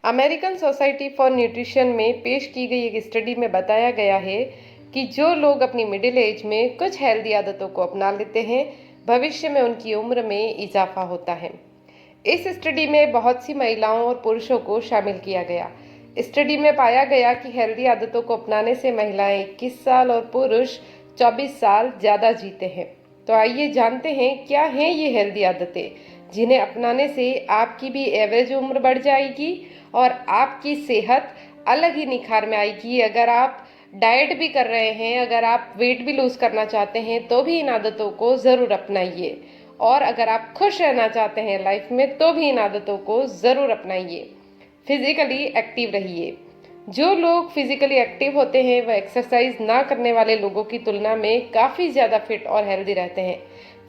American society for nutrition में पेश की गई एक स्टडी में बताया गया है कि जो लोग अपनी मिडिल एज में कुछ हेल्दी आदतों को अपना लेते हैं, भविष्य में उनकी उम्र में इजाफा होता है। इस स्टडी में बहुत सी महिलाओं और पुरुषों को शामिल किया गया। स्टडी में पाया गया कि हेल्दी आदतों को अपनाने से महिलाएं 21 साल और पुरुष 24 साल ज़्यादा जीते हैं। तो आइए जानते हैं क्या हैं ये हेल्दी आदतें, जिन्हें अपनाने से आपकी भी एवरेज उम्र बढ़ जाएगी और आपकी सेहत अलग ही निखार में आएगी। अगर आप डाइट भी कर रहे हैं, अगर आप वेट भी लूज करना चाहते हैं, तो भी इन आदतों को ज़रूर अपनाइए। और अगर आप खुश रहना चाहते हैं लाइफ में, तो भी इन आदतों को ज़रूर अपनाइए। फिजिकली एक्टिव रहिए। जो लोग फिजिकली एक्टिव होते हैं वह एक्सरसाइज ना करने वाले लोगों की तुलना में काफ़ी ज़्यादा फिट और हेल्दी रहते हैं।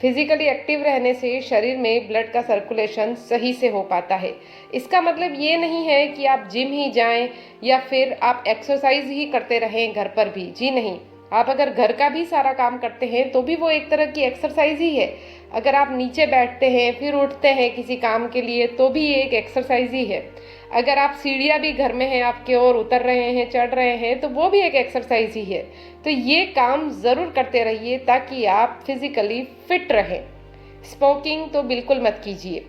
फिजिकली एक्टिव रहने से शरीर में ब्लड का सर्कुलेशन सही से हो पाता है। इसका मतलब ये नहीं है कि आप जिम ही जाएं या फिर आप एक्सरसाइज ही करते रहें घर पर भी। जी नहीं, आप अगर घर का भी सारा काम करते हैं तो भी वो एक तरह की एक्सरसाइज ही है। अगर आप नीचे बैठते हैं फिर उठते हैं किसी काम के लिए, तो भी ये एक एक्सरसाइज ही है। अगर आप सीढ़ियाँ भी घर में हैं आपके और उतर रहे हैं, चढ़ रहे हैं, तो वो भी एक एक्सरसाइज ही है। तो ये काम ज़रूर करते रहिए ताकि आप फिजिकली फिट रहें। स्मोकिंग तो बिल्कुल मत कीजिए।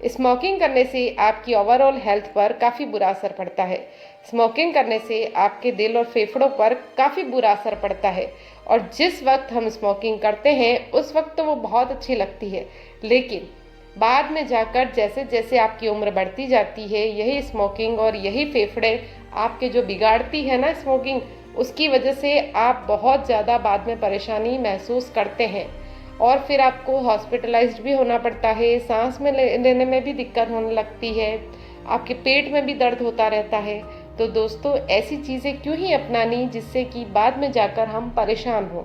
स्मोकिंग करने से आपकी ओवरऑल हेल्थ पर काफ़ी बुरा असर पड़ता है। स्मोकिंग करने से आपके दिल और फेफड़ों पर काफ़ी बुरा असर पड़ता है। और जिस वक्त हम स्मोकिंग करते हैं उस वक्त तो वो बहुत अच्छी लगती है, लेकिन बाद में जाकर जैसे जैसे आपकी उम्र बढ़ती जाती है, यही स्मोकिंग और यही फेफड़े आपके जो बिगाड़ती है ना स्मोकिंग, उसकी वजह से आप बहुत ज़्यादा बाद में परेशानी महसूस करते हैं और फिर आपको हॉस्पिटलाइज्ड भी होना पड़ता है। सांस में लेने में भी दिक्कत होने लगती है, आपके पेट में भी दर्द होता रहता है। तो दोस्तों, ऐसी चीज़ें क्यों ही अपनानी जिससे कि बाद में जाकर हम परेशान हों।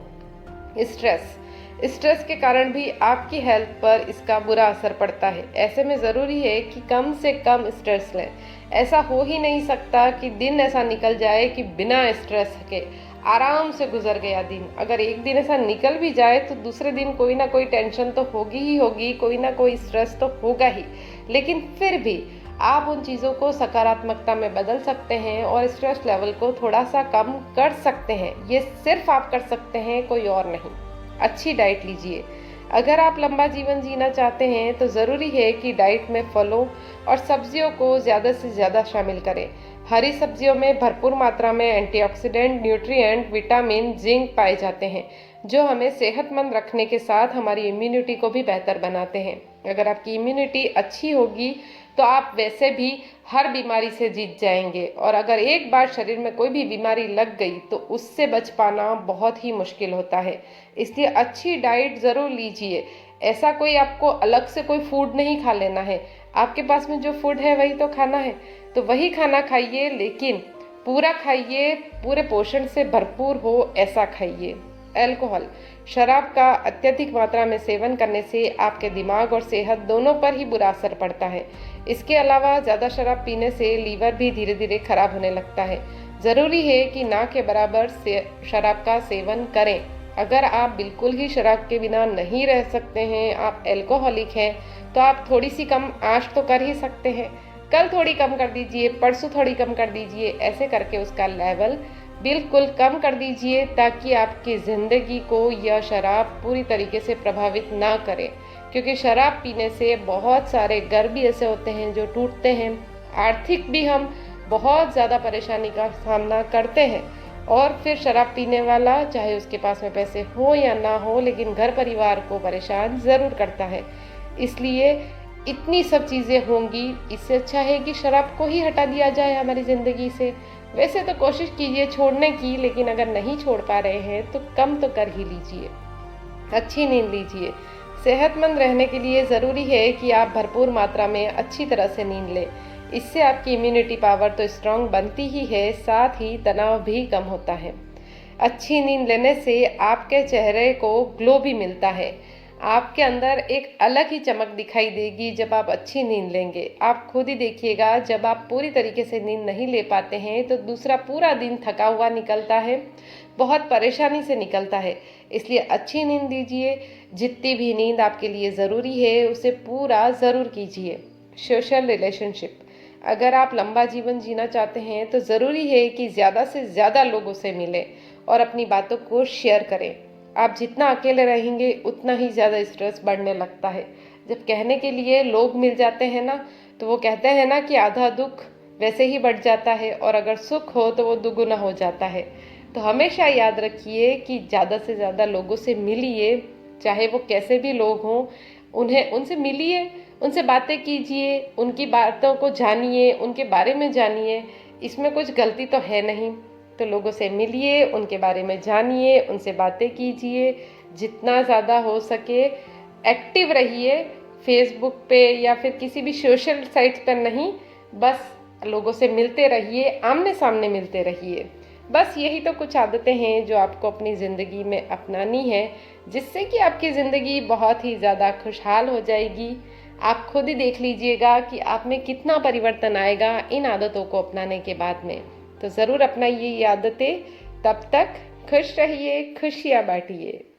स्ट्रेस के कारण भी आपकी हेल्थ पर इसका बुरा असर पड़ता है। ऐसे में ज़रूरी है कि कम से कम स्ट्रेस लें। ऐसा हो ही नहीं सकता कि दिन ऐसा निकल जाए कि बिना स्ट्रेस के आराम से गुजर गया दिन। अगर एक दिन ऐसा निकल भी जाए तो दूसरे दिन कोई ना कोई टेंशन तो होगी ही होगी, कोई ना कोई स्ट्रेस तो होगा ही। लेकिन फिर भी आप उन चीज़ों को सकारात्मकता में बदल सकते हैं और स्ट्रेस लेवल को थोड़ा सा कम कर सकते हैं। ये सिर्फ आप कर सकते हैं, कोई और नहीं। अच्छी डाइट लीजिए। अगर आप लंबा जीवन जीना चाहते हैं तो ज़रूरी है कि डाइट में फलों और सब्जियों को ज़्यादा से ज़्यादा शामिल करें। हरी सब्जियों में भरपूर मात्रा में एंटीऑक्सीडेंट, न्यूट्रिएंट, विटामिन, जिंक पाए जाते हैं, जो हमें सेहतमंद रखने के साथ हमारी इम्यूनिटी को भी बेहतर बनाते हैं। अगर आपकी इम्यूनिटी अच्छी होगी तो आप वैसे भी हर बीमारी से जीत जाएंगे, और अगर एक बार शरीर में कोई भी बीमारी लग गई तो उससे बच पाना बहुत ही मुश्किल होता है। इसलिए अच्छी डाइट ज़रूर लीजिए। ऐसा कोई आपको अलग से कोई फूड नहीं खा लेना है। आपके पास में जो फूड है वही तो खाना है, तो वही खाना खाइए, लेकिन पूरा खाइए, पूरे पोषण से भरपूर हो ऐसा खाइए। अल्कोहल, शराब का अत्यधिक मात्रा में सेवन करने से आपके दिमाग और सेहत दोनों पर ही बुरा असर पड़ता है। इसके अलावा ज़्यादा शराब पीने से लीवर भी धीरे धीरे खराब होने लगता है। ज़रूरी है कि ना के बराबर से शराब का सेवन करें। अगर आप बिल्कुल ही शराब के बिना नहीं रह सकते हैं, आप एल्कोहलिक हैं, तो आप थोड़ी सी कम आज तो कर ही सकते हैं। कल थोड़ी कम कर दीजिए, परसों थोड़ी कम कर दीजिए, ऐसे करके उसका लेवल बिल्कुल कम कर दीजिए ताकि आपकी ज़िंदगी को यह शराब पूरी तरीके से प्रभावित ना करे। क्योंकि शराब पीने से बहुत सारे घर भी ऐसे होते हैं जो टूटते हैं, आर्थिक भी हम बहुत ज़्यादा परेशानी का सामना करते हैं। और फिर शराब पीने वाला, चाहे उसके पास में पैसे हो या ना हो, लेकिन घर परिवार को परेशान ज़रूर करता है। इसलिए इतनी सब चीज़ें होंगी, इससे अच्छा है कि शराब को ही हटा दिया जाए हमारी ज़िंदगी से। वैसे तो कोशिश कीजिए छोड़ने की, लेकिन अगर नहीं छोड़ पा रहे हैं तो कम तो कर ही लीजिए। अच्छी नींद लीजिए। सेहतमंद रहने के लिए ज़रूरी है कि आप भरपूर मात्रा में अच्छी तरह से नींद लें। इससे आपकी इम्यूनिटी पावर तो स्ट्रांग बनती ही है, साथ ही तनाव भी कम होता है। अच्छी नींद लेने से आपके चेहरे को ग्लो भी मिलता है। आपके अंदर एक अलग ही चमक दिखाई देगी जब आप अच्छी नींद लेंगे। आप खुद ही देखिएगा, जब आप पूरी तरीके से नींद नहीं ले पाते हैं तो दूसरा पूरा दिन थका हुआ निकलता है, बहुत परेशानी से निकलता है। इसलिए अच्छी नींद लीजिए। जितनी भी नींद आपके लिए ज़रूरी है उसे पूरा ज़रूर कीजिए। सोशल रिलेशनशिप, अगर आप लंबा जीवन जीना चाहते हैं तो ज़रूरी है कि ज़्यादा से ज़्यादा लोगों से मिलें और अपनी बातों को शेयर करें। आप जितना अकेले रहेंगे उतना ही ज़्यादा स्ट्रेस बढ़ने लगता है। जब कहने के लिए लोग मिल जाते हैं ना, तो वो कहते हैं ना कि आधा दुख वैसे ही बढ़ जाता है और अगर सुख हो तो वो दुगुना हो जाता है। तो हमेशा याद रखिए कि ज़्यादा से ज़्यादा लोगों से मिलिए, चाहे वो कैसे भी लोग हों, उनसे मिलिए, उनसे बातें कीजिए, उनकी बातों को जानिए, उनके बारे में जानिए। इसमें कुछ गलती तो है नहीं। तो लोगों से मिलिए, उनके बारे में जानिए, उनसे बातें कीजिए, जितना ज़्यादा हो सके एक्टिव रहिए। फेसबुक पे या फिर किसी भी सोशल साइट्स पर नहीं, बस लोगों से मिलते रहिए, आमने सामने मिलते रहिए। बस यही तो कुछ आदतें हैं जो आपको अपनी ज़िंदगी में अपनानी है, जिससे कि आपकी ज़िंदगी बहुत ही ज़्यादा खुशहाल हो जाएगी। आप खुद ही देख लीजिएगा कि आप में कितना परिवर्तन आएगा इन आदतों को अपनाने के बाद में। तो ज़रूर अपनाइए ये आदतें। तब तक खुश रहिए, खुशियाँ बांटिए।